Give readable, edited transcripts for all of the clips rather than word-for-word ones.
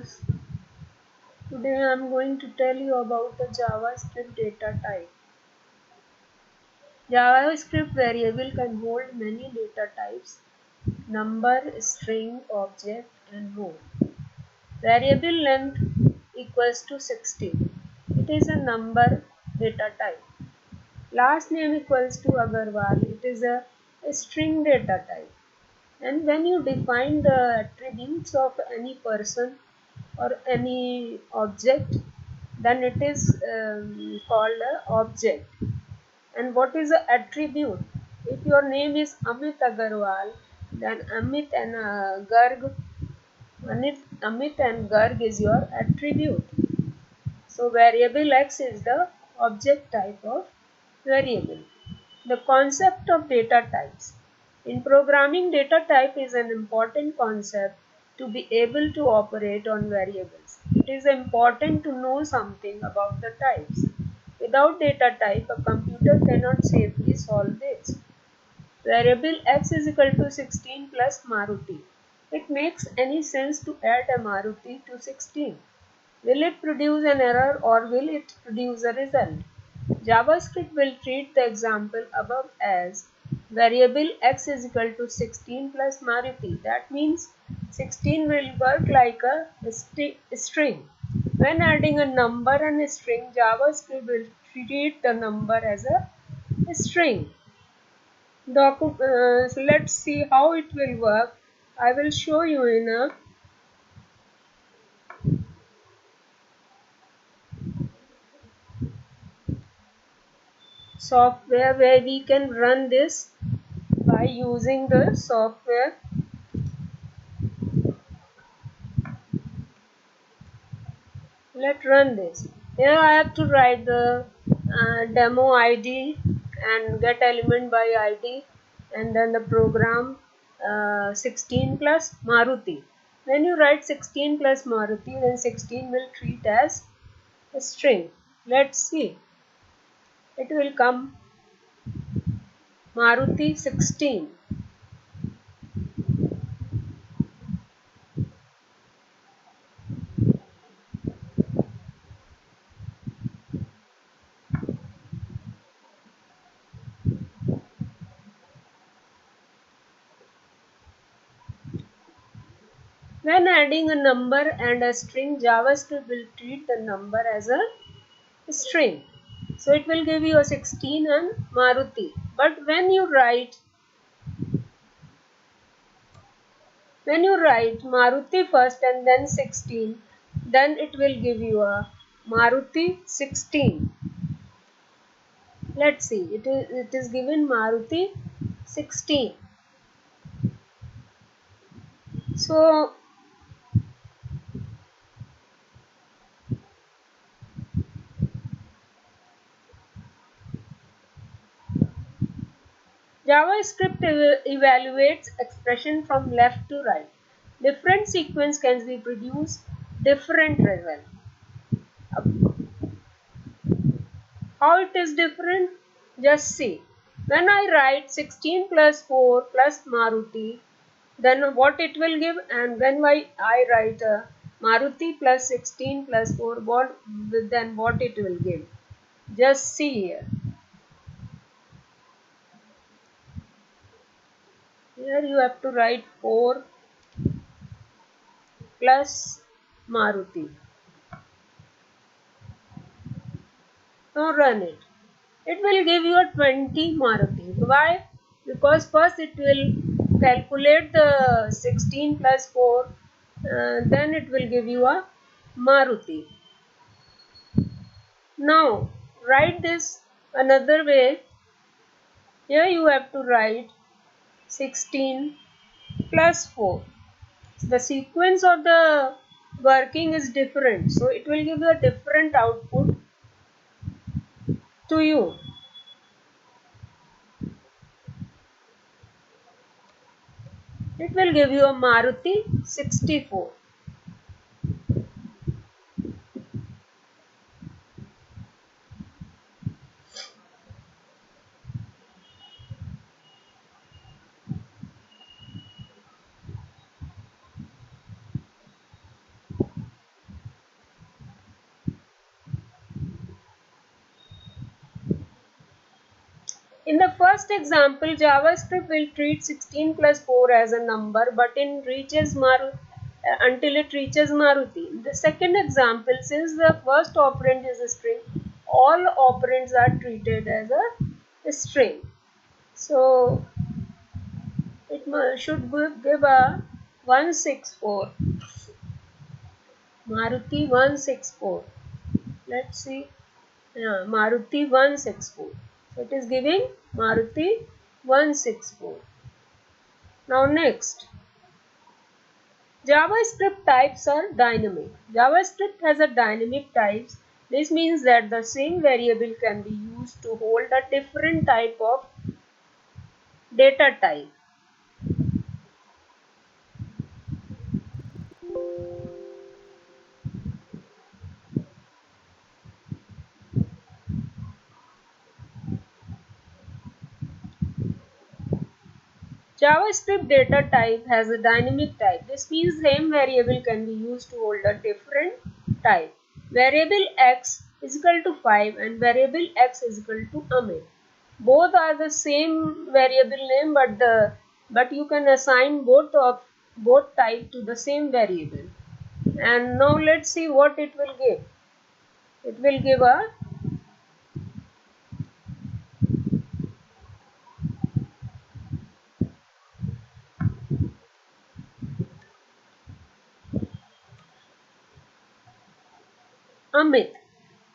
viewers, today I am going to tell you about the JavaScript data type. JavaScript variable can hold many data types: number, string, object, and more. Variable length equals to 16. It is a number data type. Last name equals to Agarwal. It is a string data type. And when you define the attributes of any person or any object, then it is called an object. And what is the attribute? If your name is Amit Agarwal, then Amit and Garg is your attribute. So variable x is the object type of variable. The concept of data types. In programming, data type is an important concept to be able to operate on variables. It is important to know something about the types. Without data type, a computer cannot safely solve this. Variable x is equal to 16 plus Maruti. It makes any sense to add a Maruti to 16. Will it produce an error or will it produce a result? JavaScript will treat the example above as variable x is equal to 16 plus Maruti. That means 16 will work like a string. When adding a number and a string, JavaScript will treat the number as a string. So let's see how it will work. I will show you in a software where we can run this by using the software. Let's run this. Here I have to write the demo ID and get element by ID, and then the program 16 plus Maruti. When you write 16 plus Maruti, then 16 will treat as a string. Let's see. It will come Maruti 16. When adding a number and a string, JavaScript will treat the number as a string. So it will give you a 16 and Maruti. But when you write Maruti first and then 16, then it will give you a Maruti 16. Let's see, it is given Maruti 16. So JavaScript evaluates expression from left to right. Different sequence can be produced different result. How it is different? Just see. When I write 16 plus 4 plus Maruti, then what it will give, and when I write Maruti plus 16 plus 4, then what it will give. Just see here. Here you have to write 4 plus Maruti. Now run it. It will give you a 20 Maruti. Why? Because first it will calculate the 16 plus 4, then it will give you a Maruti. Now write this another way. Here you have to write 16 plus 4. The sequence of the working is different, so it will give you a different output to you. It will give you a Maruti 64. In the first example, JavaScript will treat 16 plus 4 as a number, but until it reaches Maruti. In the second example, since the first operand is a string, all operands are treated as a string. So it should give a 164. Maruti 164. Let's see. Yeah, Maruti 164. So it is giving Maruti 164. Now next, JavaScript types are dynamic. JavaScript has a dynamic types. This means that the same variable can be used to hold a different type of data type. JavaScript data type has a dynamic type. This means same variable can be used to hold a different type. Variable x is equal to 5 and variable x is equal to Amit. Both are the same variable name, but you can assign both type to the same variable. And now let's see what it will give. It will give a Amit,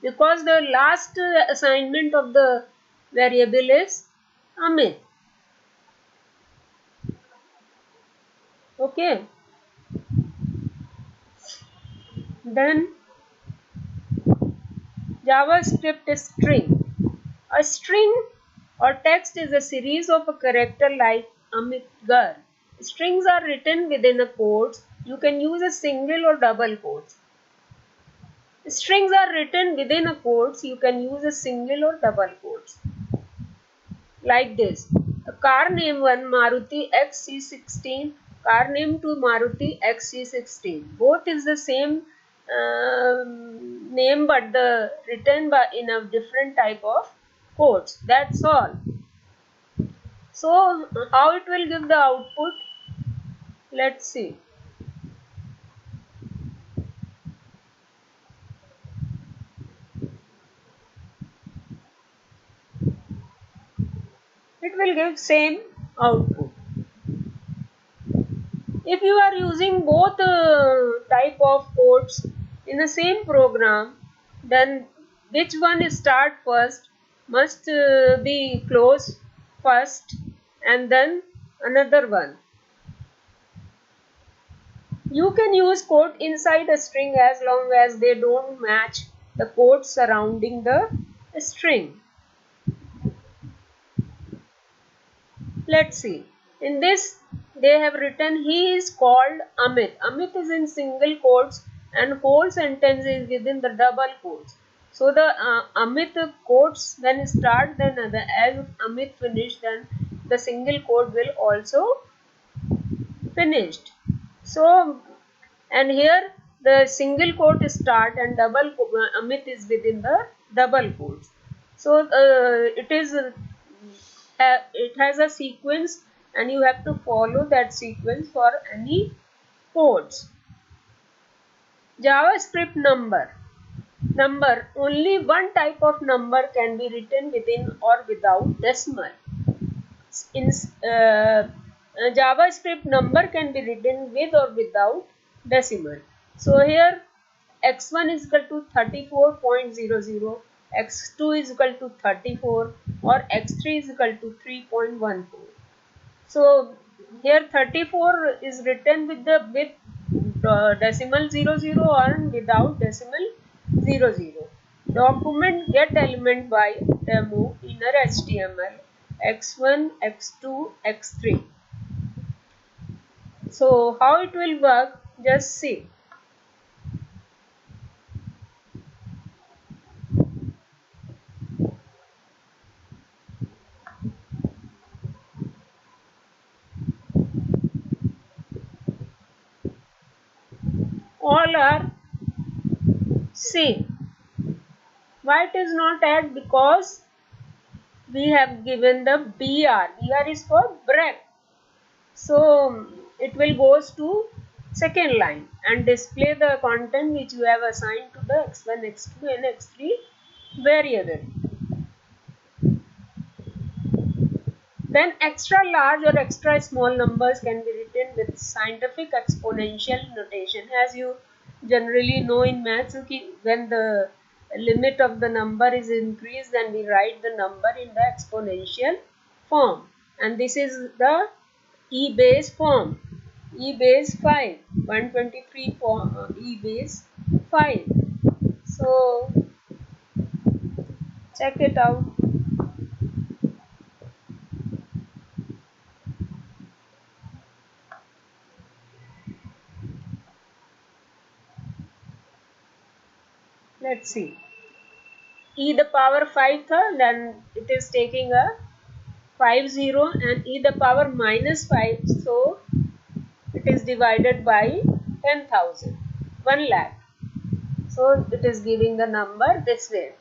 because the last assignment of the variable is Amit. Okay. Then JavaScript string. A string or text is a series of a character like Amit Gar. Strings are written within a quotes. You can use a single or double quotes. Strings are written within a quotes. You can use a single or double quotes. Like this. A car name 1 Maruti XC16, car name 2 Maruti XC16. Both is the same name, but the written by in a different type of quotes. That's all. So how it will give the output? Let's see. It will give same output. If you are using both type of codes in the same program, then which one start first must be closed first and then another one. You can use code inside a string as long as they don't match the code surrounding the string. Let's see. In this, they have written he is called Amit. Amit is in single quotes and whole sentence is within the double quotes. So the Amit quotes when start, then as Amit finished, then the single quote will also finished. So and here the single quote start and double Amit is within the double quotes. So it has a sequence and you have to follow that sequence for any codes. JavaScript number, only one type of number can be written within or without decimal. In JavaScript number can be written with or without decimal. So here x1 is equal to 34.00, x2 is equal to 34 or x3 is equal to 3.14. So here 34 is written with decimal 00 or without decimal 00. Document get element by demo inner HTML x1, x2, x3. So how it will work, just see. All are same. Why it is not add? Because we have given the BR. BR is for break. So it will goes to second line and display the content which you have assigned to the x1, x2 and x3 variable. Then extra large or extra small numbers can be written with scientific exponential notation. As you generally know in maths, when the limit of the number is increased, then we write the number in the exponential form. And this is the E base form. E base 5, 123 form, E base 5. So check it out. Let's see. E the power 5 tha, then it is taking a 50 and e the power minus 5, so it is divided by 10,000, 1 lakh. So it is giving the number this way.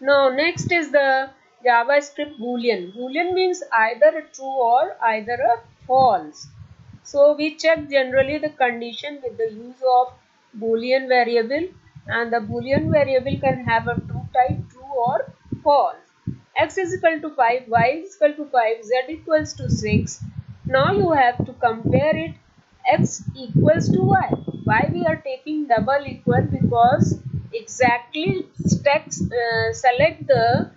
Now next is the JavaScript Boolean. Boolean means either a true or either a false. So we check generally the condition with the use of Boolean variable, and the Boolean variable can have a true type, true or false. X is equal to 5, Y is equal to 5, Z equals to 6. Now you have to compare it. X equals to Y. Why we are taking double equal? Because exactly select the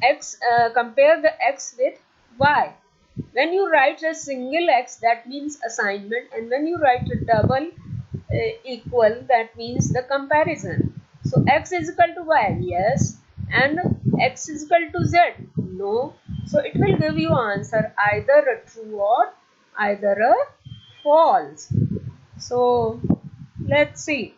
X, compare the X with Y. When you write a single X, that means assignment, and when you write a double equal, that means the comparison. So X is equal to Y, yes, and X is equal to Z, no. So it will give you answer either a true or either a false. So let's see.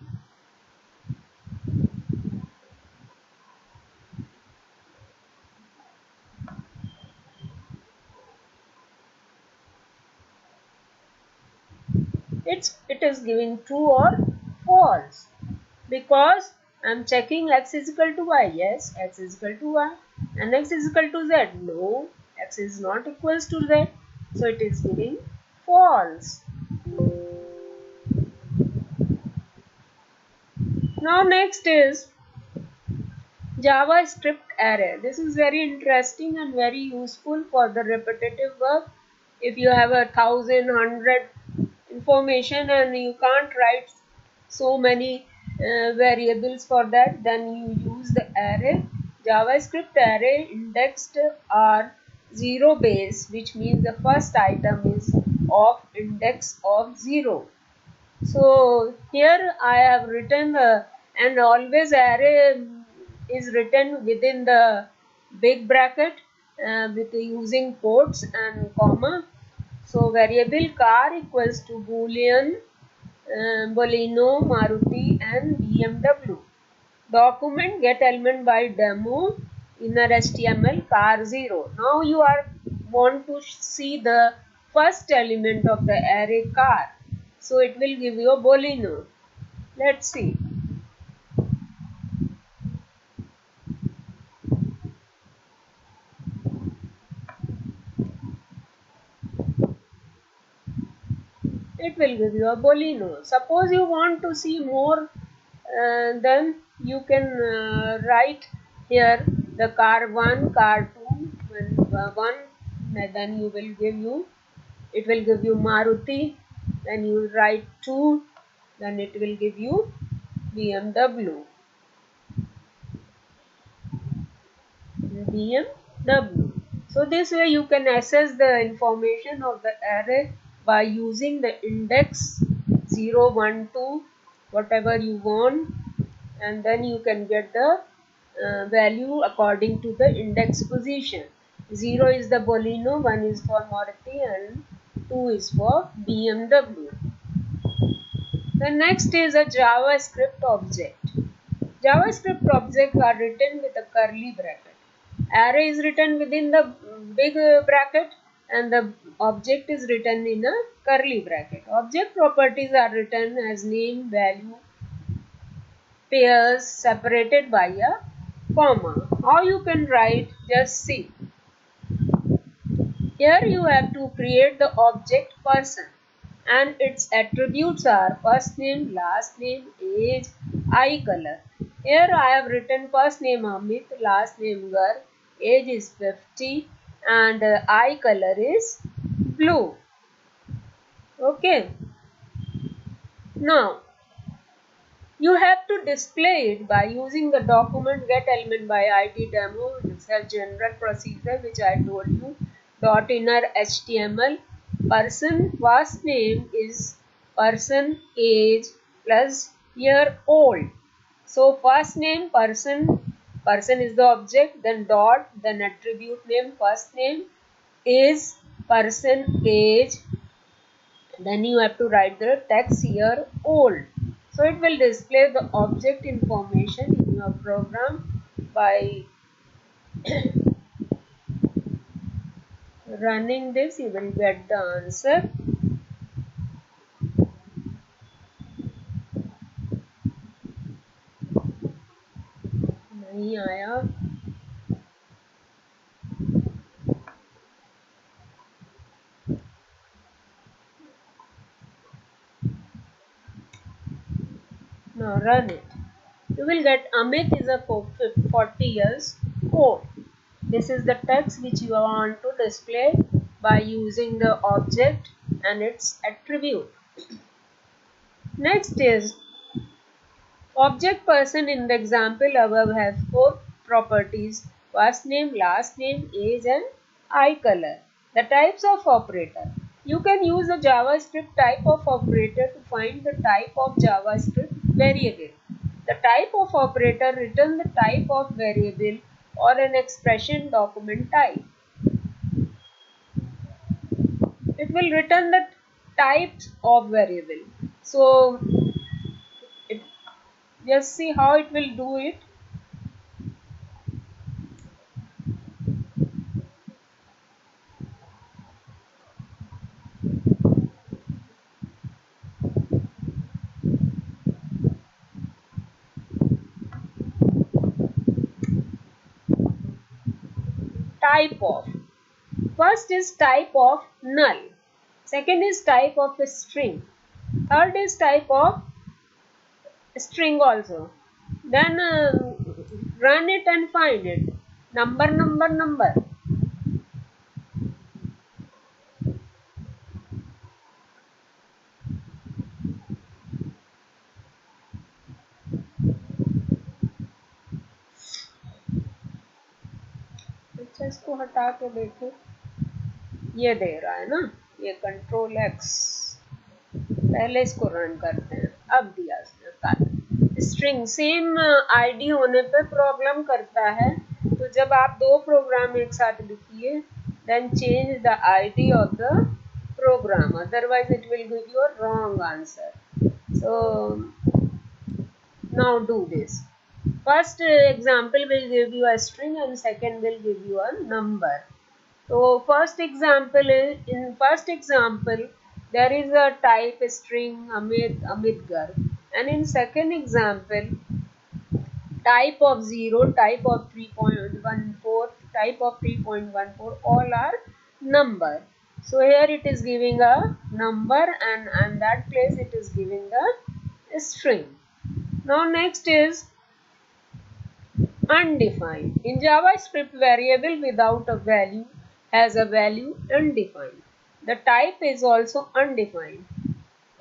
It is giving true or false, because I am checking X is equal to Y, yes, X is equal to Y, and X is equal to Z, no, X is not equals to Z, so it is giving false. Now next is JavaScript array. This is very interesting and very useful for the repetitive work. If you have 1,100 information and you can't write so many variables for that, then you use the array. JavaScript array indexed are 0 base, which means the first item is of index of 0. So here I have written and always array is written within the big bracket with using quotes and comma. So variable car equals to Boolean, Bolino, Maruti and BMW. Document get element by demo inner HTML car 0. Now you are want to see the first element of the array car. So it will give you a Bolino. Let's see. It will give you a Bolino. Suppose you want to see more, then you can write here the car 1, car 2, when 1, then you will give you, it will give you Maruti, then you write 2, then it will give you BMW. BMW. So this way you can access the information of the array by using the index 0, 1, 2, whatever you want, and then you can get the value according to the index position. 0 is the Bolino, 1 is for Maruti and 2 is for BMW. The next is a JavaScript object. JavaScript objects are written with a curly bracket. Array is written within the big bracket and the object is written in a curly bracket. Object properties are written as name, value, pairs separated by a comma. How you can write? Just see. Here you have to create the object person and its attributes are first name, last name, age, eye color. Here I have written first name Amit, last name Gar, age is 50 and eye color is blue. Okay. Now you have to display it by using the document get element by id demo. This has general procedure which I told you. Dot inner HTML. Person first name is person age plus year old. So first name person is the object, then dot, then attribute name first name is person age, then you have to write the text year old. So it will display the object information in your program. By running this you will get the answer. नहीं आया. Now run it. You will get Amit is a 40 years old. This is the text which you want to display by using the object and its attribute. Next is object person. In the example above has 4 properties: first name, last name, age and eye color. The types of operator. You can use a JavaScript type of operator to find the type of JavaScript variable. The type of operator return the type of variable or an expression document type. It will return the types of variable. So it, just see how it will do it. Type of. First is type of null. Second is type of a string. Third is type of string also. Then run it and find it. Number, number, number. अच्छा इसको हटा के देखो. ये दे रहा है ना. ये कंट्रोल एक्स. पहले इसको रन करते हैं. अब दिया इसने. स्ट्रिंग सेम आईडी होने पे प्रॉब्लम करता है. तो जब आप दो प्रोग्राम एक साथ लिखिए then change the ID of the program, otherwise it will give you a wrong answer. So now do this. First example will give you a string and second will give you a number. So first example is, in first example there is a type string Amit Gar, and in second example type of 0, type of 3.14, type of 3.14, all are number. So here it is giving a number and that place it is giving a string. Now next is undefined. In JavaScript, variable without a value has a value undefined. The type is also undefined.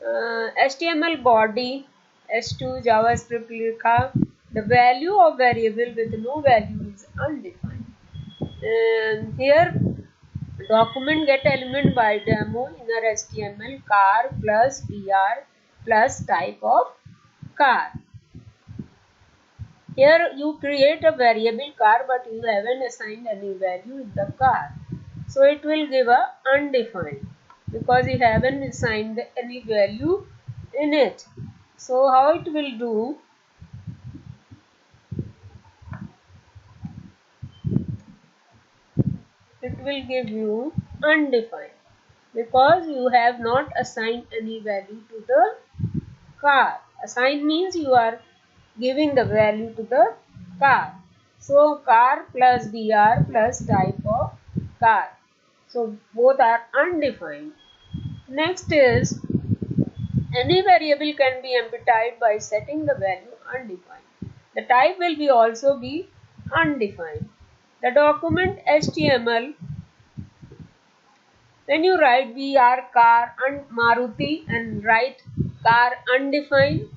HTML body h2 JavaScript लिखा. The value of variable with no value is undefined. Here document get element by demo inner HTML car plus dr plus type of car. Here you create a variable car but you haven't assigned any value in the car. So it will give a undefined because you haven't assigned any value in it. So how it will do? It will give you undefined because you have not assigned any value to the car. Assign means you are giving the value to the car. So car plus br plus type of car. So both are undefined. Next is any variable can be emptied by setting the value undefined. The type will be also be undefined. The document HTML, when you write we are car and Maruti and write car undefined,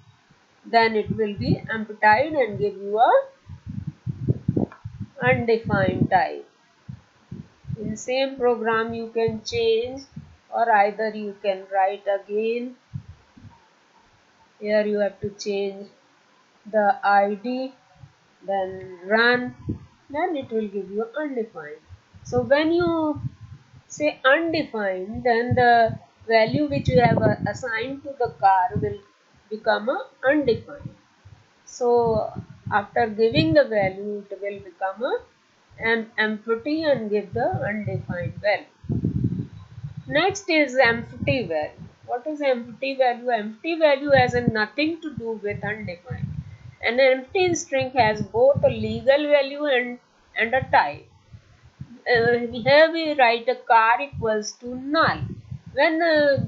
then it will be emptied and give you a undefined type. In same program you can change, or either you can write again. Here you have to change the ID, then run, then it will give you undefined. So when you say undefined, then the value which you have assigned to the car will become a undefined. So after giving the value, it will become an empty and give the undefined value. Next is empty value. What is empty value? Empty value has nothing to do with undefined. An empty string has both a legal value and a type. Here we write a car equals to null. When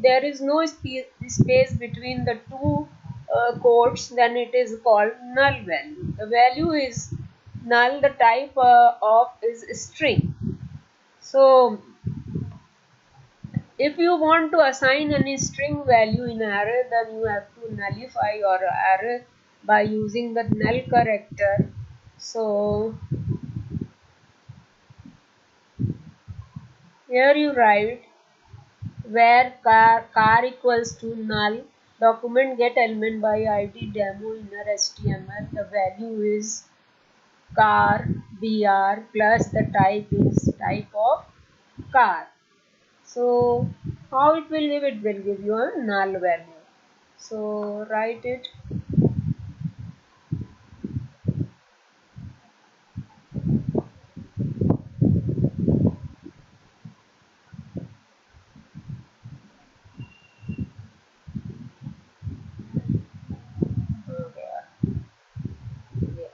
there is no space between the two quotes, then it is called null value. The value is null, the type of is string. So if you want to assign any string value in array, then you have to nullify your array by using the null character. So here you write where car equals to null, document get element by id demo inner html, the value is car br plus the type is type of car. So how it will give? It will give you a null value. So write it. Okay. Yeah.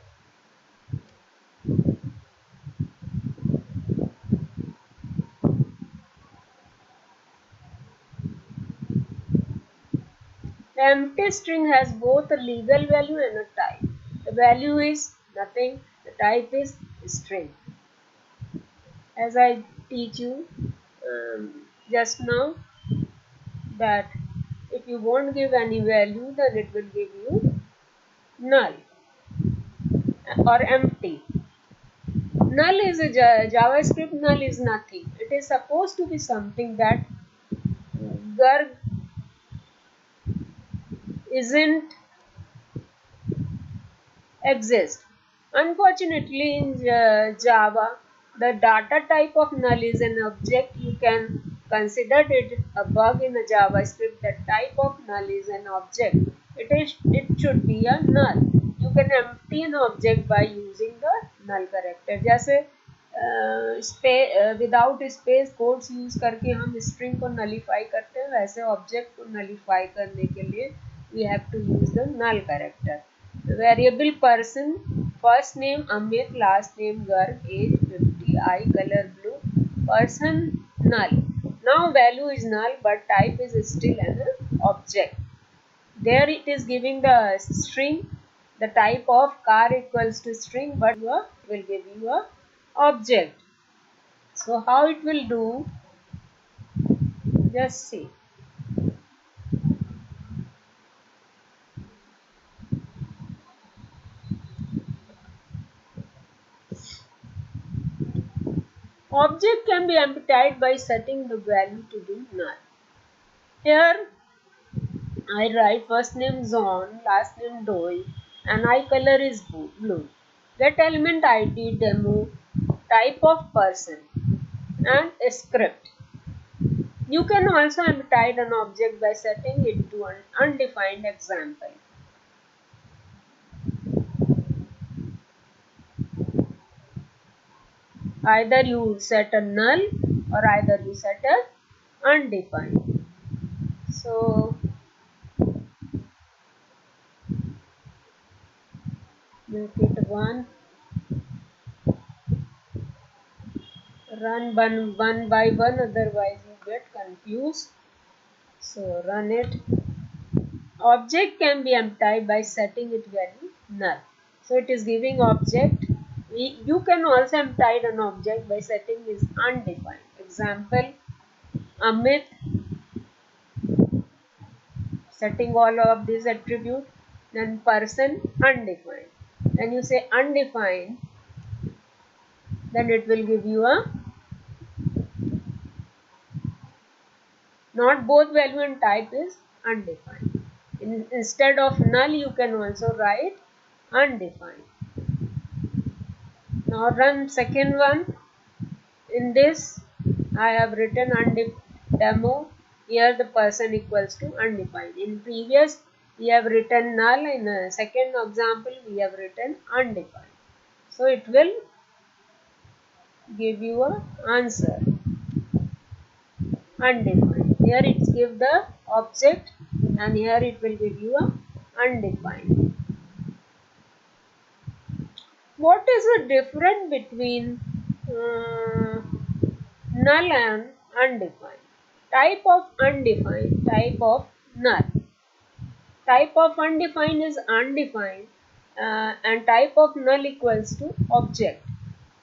The empty string has both a legal value and a type. The value is nothing, the type is string. As I teach you just now, that if you won't give any value, then it will give you null or empty. Null is a JavaScript, null is nothing. It is supposed to be something that Garg isn't exist. Unfortunately, in Java, the data type of null is an object. You can consider it a bug in the JavaScript. That type of null is an object. It should be a null. You can empty an object by using the null character. जैसे without space codes use करके हम string को nullify करते हैं, वैसे object को nullify करने के लिए we have to use the null character. Variable person, first name Amit, last name Garg, age 50, eye color blue, person null. Now value is null but type is still an object. There it is giving the string, the type of car equals to string, but will give you a object. So how it will do, just see. Object can be emptied by setting the value to be null. Here I write first name Zon, last name Doi, and eye color is blue. Get element ID demo, type of person, and a script. You can also embed an object by setting it to an undefined example. Either you set a null or either you set a undefined. So make it 1. Run one by one, otherwise you get confused. So run it. Object can be emptied by setting its value null. So it is giving object. You can also empty an object by setting is undefined. Example, Amit, setting all of these attribute, then person undefined. When you say undefined, then it will give you a not both value and type is undefined. Instead of null, you can also write undefined. Now run second one. In this, I have written demo. Here the person equals to undefined. In previous, we have written null. In a second example, we have written undefined. So it will give you a answer undefined. Here it gives the object, and here it will give you a undefined. What is the difference between null and undefined? Type of undefined, type of null. Type of undefined is undefined, and type of null equals to object.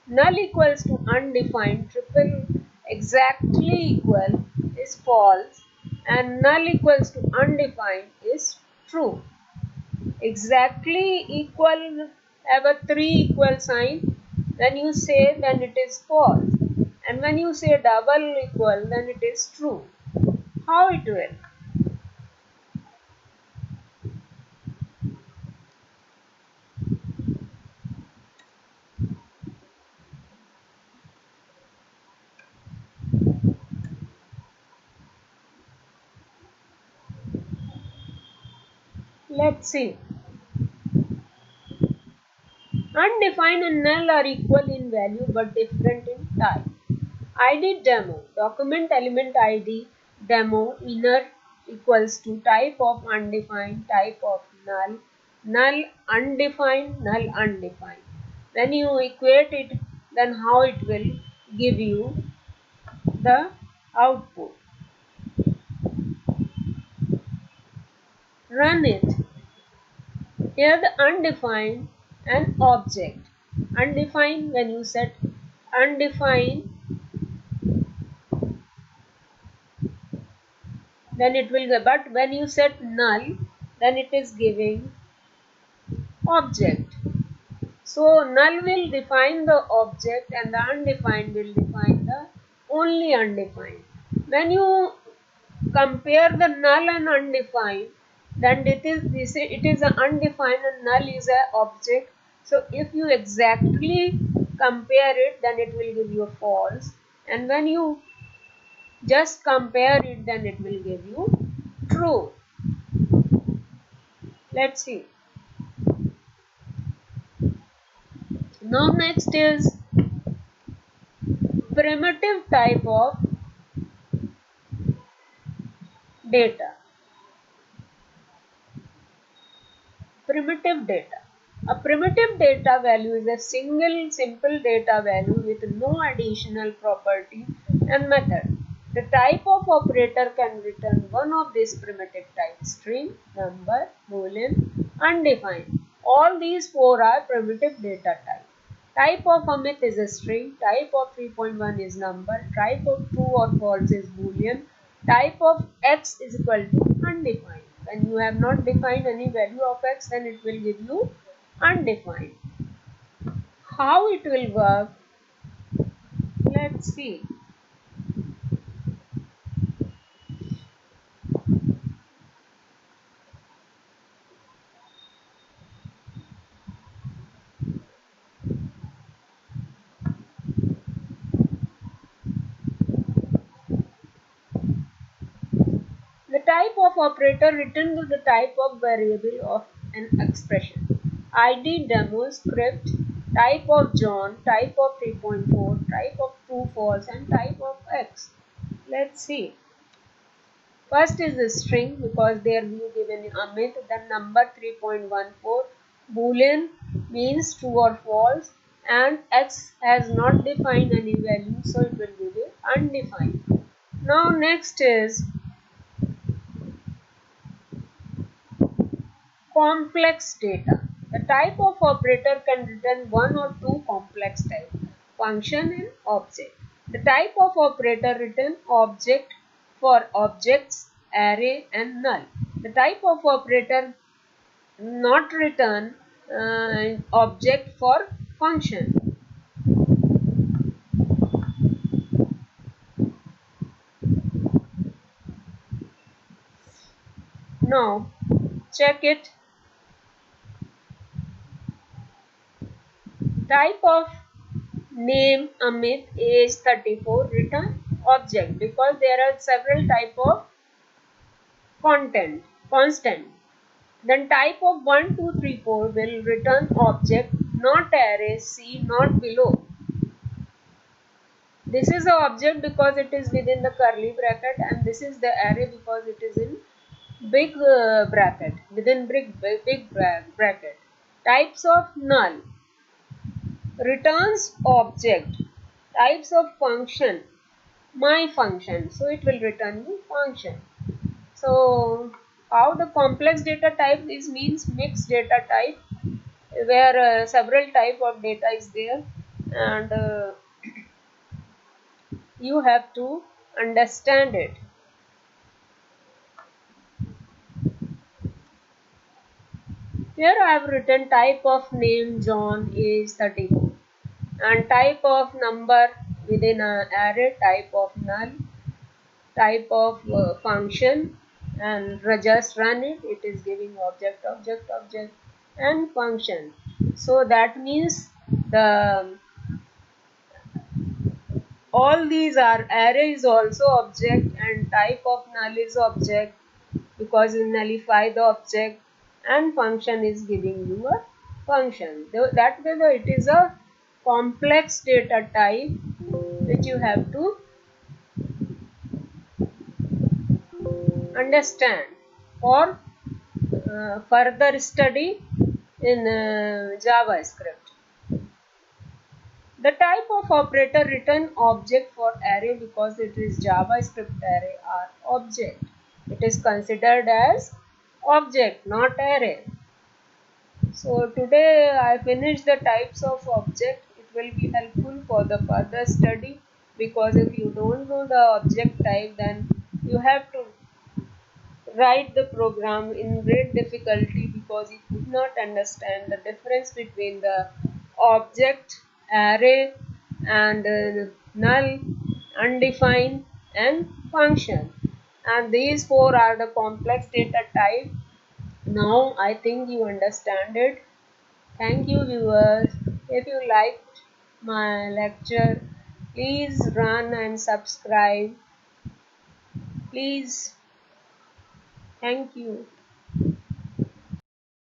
Null equals to undefined, triple exactly equal is false, and null equals to undefined is true. Exactly equal have a 3 equal sign. When you say, then it is false, and when you say double equal, then it is true. How it will? Let's see. Undefined and null are equal in value but different in type. ID demo, document element ID demo inner equals to type of undefined, type of null, null undefined, null undefined. When you equate it, then how it will give you the output. Run it. Here the undefined and object. Undefined, when you set undefined, then it will go, but when you set null, then it is giving object. So null will define the object and the undefined will define the only undefined. When you compare the null and undefined, then it is an undefined and null is an object. So if you exactly compare it, then it will give you a false, and when you just compare it, then it will give you true. Let's see. Now next is primitive type of data. Primitive data. A primitive data value is a single simple data value with no additional property and method. The type of operator can return one of these primitive types: string, number, boolean, undefined. All these four are primitive data type. Type of Amit is a string, type of 3.1 is number, type of true or false is boolean, type of x is equal to undefined. When you have not defined any value of x, then it will give you undefined. How it will work? Let's see. The type of operator returns to the type of variable of an expression. ID demo script, type of John, type of 3.4, type of true false, and type of x. Let's see. First is the string, because there we given Amit, then number 3.14, boolean means true or false, and x has not defined any value, so it will give it undefined. Now next is complex data. The type of operator can return one or two complex types, function and object. The type of operator return object for objects, array and null. The type of operator not return object for function. Now check it. Type of name Amit, age 34, return object, because there are several type of constant. Then type of 1, 2, 3, 4 will return object, not array, see not below. This is the object because it is within the curly bracket, and this is the array because it is in big bracket, within big bracket. Types of null returns object. Types of function, my function, so it will return you function. So how the complex data type is means mixed data type, where several type of data is there, and you have to understand it. Here I have written type of name John, age 34, and type of number within an array, type of null, type of function, and just run it. It is giving object, object, object, and function. So that means the all these are array is also object, and type of null is object because you nullify the object, and function is giving you a function. That way it is a complex data type which you have to understand for further study in JavaScript. The type of operator return object for array because it is JavaScript array are object. It is considered as object, not array. So today I finished the types of object. It will be helpful for the further study, because if you don't know the object type, then you have to write the program in great difficulty because you could not understand the difference between the object, array, and null, undefined, and function. And these four are the complex data type. Now I think you understand it. Thank you, viewers. If you liked my lecture, please run and subscribe. Please. Thank you.